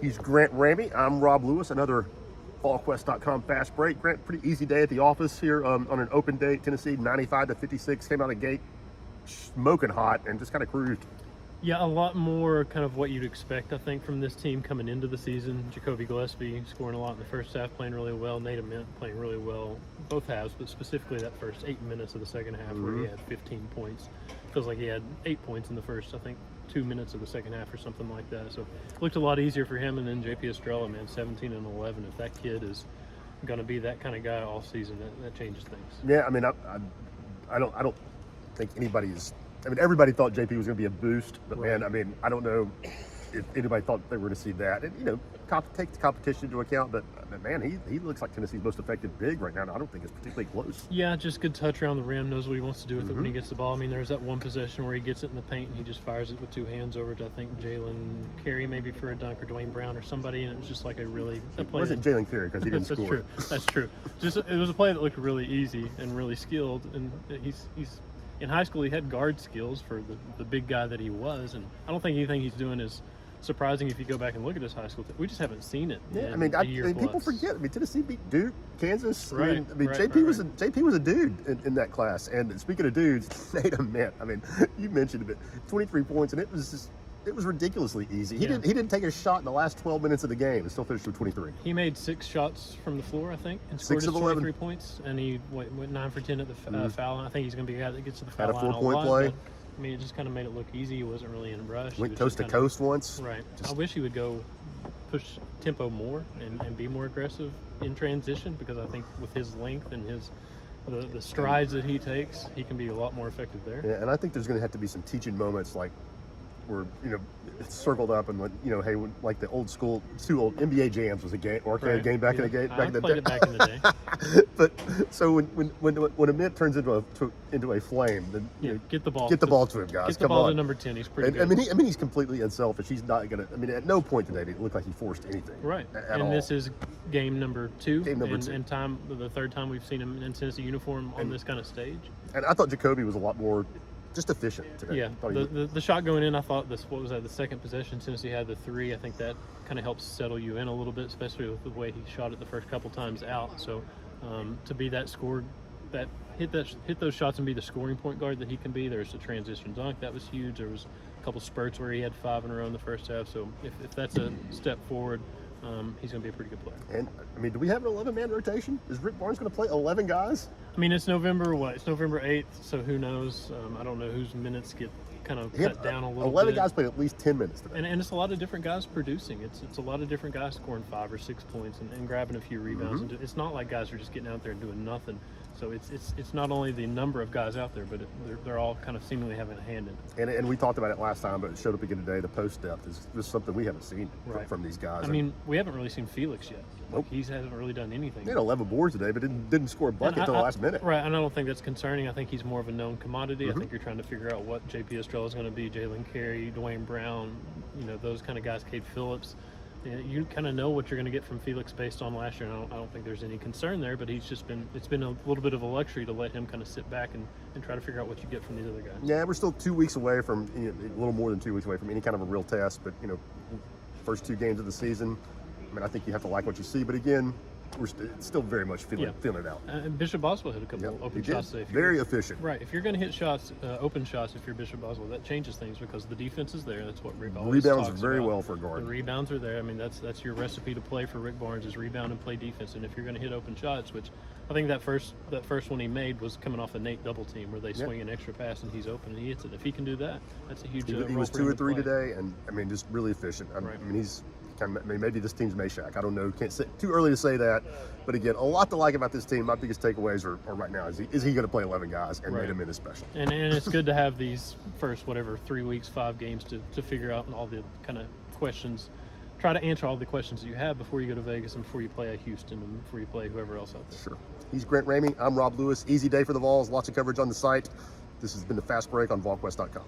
He's Grant Ramey. I'm Rob Lewis. Another Volquest.com Fast Break. Grant, pretty easy day at the office here on an open day. Tennessee 95-56 came out of the gate smoking hot and just kind of cruised. Yeah, a lot more kind of what you'd expect, I think, from this team coming into the season. Jacoby Gillespie scoring a lot in the first half, playing really well. Nate Ament playing really well, both halves, but specifically that first 8 minutes of the second half where he had 15 points. Feels like he had 8 points in the first, I think, 2 minutes of the second half or something like that. So it looked a lot easier for him. And then JP Estrella, man, 17 and 11. If that kid is going to be that kind of guy all season, that changes things. Yeah, I mean, I don't think anybody's. I mean, everybody thought JP was going to be a boost, but Right. man, I mean, I don't know if anybody thought they were going to see that. And take the competition into account, but man, he looks like Tennessee's most effective big right now. And I don't think it's particularly close. Yeah, just good touch around the rim, knows what he wants to do with it when he gets the ball. I mean, there's that one possession where he gets it in the paint and he just fires it with two hands over to, I think, Jalen Carey maybe for a dunk or Dwayne Brown or somebody, and it was just like a really a It play. wasn't Jalen Carey because he didn't That's score. true. That's true. Just it was a play that looked really easy and really skilled, and he's in high school he had guard skills for the big guy that he was, and I don't think anything he's doing is surprising if you go back and look at his high school. We just haven't seen it. Yeah, in I mean, a year people plus. forget. I mean, Tennessee beat Duke, Kansas. Right, JP was a dude in that class. And speaking of dudes, Nate Ament. I mean, you mentioned it, 23 points, and it was ridiculously easy. He didn't take a shot in the last 12 minutes of the game and still finished with 23. He made 6 shots from the floor, I think, and scored 6 his of 11. 23 points. And he went 9 for 10 at the foul line. I think he's going to be a guy that gets to the foul Had a line 4-point lot, play. but, I mean, it just kind of made it look easy. He wasn't really in a rush. He Went was coast just to kinda- coast once. Right. I wish he would go push tempo more and be more aggressive in transition, because I think with his length and the strides that he takes, he can be a lot more effective there. Yeah, and I think there's going to have to be some teaching moments, like where it's circled up and hey, like the old school 2 old NBA jams was a game arcade game back in the day. I played it back in the day. But so when a mint turns into a flame, then Get the ball. Get the ball to him, guys. Get the Come ball on. to number 10. He's pretty And, good. I mean, he's completely unselfish. He's not gonna. I mean, at no point today did it look like he forced anything. Right. At And all. this is game number 2. Game number 2. And the third time we've seen him in Tennessee uniform on this kind of stage. And I thought Jacoby was a lot more just efficient today. Yeah. I thought he- The shot going in, I thought the second possession, Tennessee had the 3. I think that kind of helps settle you in a little bit, especially with the way he shot it the first couple times out. So to be that scored, that hit those shots and be the scoring point guard that he can be. There's a transition dunk that was huge. There was a couple spurts where he had 5 in a row in the first half. So if that's a step forward, he's going to be a pretty good player. And I mean, do we have an 11-man rotation? Is Rick Barnes going to play 11 guys? I mean, it's November 8th, so who knows? I don't know whose minutes get kind of cut down a little 11 bit. guys played at least 10 minutes today. And it's a lot of different guys producing. It's a lot of different guys scoring 5 or 6 points and grabbing a few rebounds. And it's not like guys are just getting out there and doing nothing. So it's not only the number of guys out there, but they're all kind of seemingly having a hand in it. And we talked about it last time, but it showed up again today. The post depth is just something we haven't seen from these guys. I mean, we haven't really seen Felix yet. Nope. He hasn't really done anything. He had 11 boards today, but didn't score a bucket until the last minute. Right, and I don't think that's concerning. I think he's more of a known commodity. I think you're trying to figure out what JP Estrella is going to be, Jalen Carey, Dwayne Brown, those kind of guys, Cade Phillips. You kind of know what you're going to get from Felix based on last year, and I don't think there's any concern there, but it's been a little bit of a luxury to let him kind of sit back and try to figure out what you get from these other guys. Yeah, we're still 2 weeks away from, a little more than 2 weeks away from any kind of a real test, but, first 2 games of the season, I mean, I think you have to like what you see, but again, we're still very much feeling it out. And Bishop Boswell hit a couple open shots today. Very efficient. Right. If you're going to hit shots, open shots, if you're Bishop Boswell, that changes things because the defense is there. That's what Rick always Rebounds talks very about. well for a guard. The rebounds are there. I mean, that's your recipe to play for Rick Barnes is rebound and play defense. And if you're going to hit open shots, which I think that first one he made was coming off a Nate double team where they swing an extra pass and he's open and he hits it. If he can do that, that's a huge. He role was for 2 him or to 3 play. today, and I mean, just really efficient. I mean, he's maybe this team's Meshack. I don't know. Can't say too early to say that. But again, a lot to like about this team. My biggest takeaways are right now is he going to play 11 guys and made him into special. And it's good to have these first 3 weeks, 5 games to figure out all the kind of questions. Try to answer all the questions that you have before you go to Vegas and before you play at Houston and before you play whoever else out there. Sure. He's Grant Ramey. I'm Rob Lewis. Easy day for the Vols. Lots of coverage on the site. This has been the Fast Break on Volquest.com.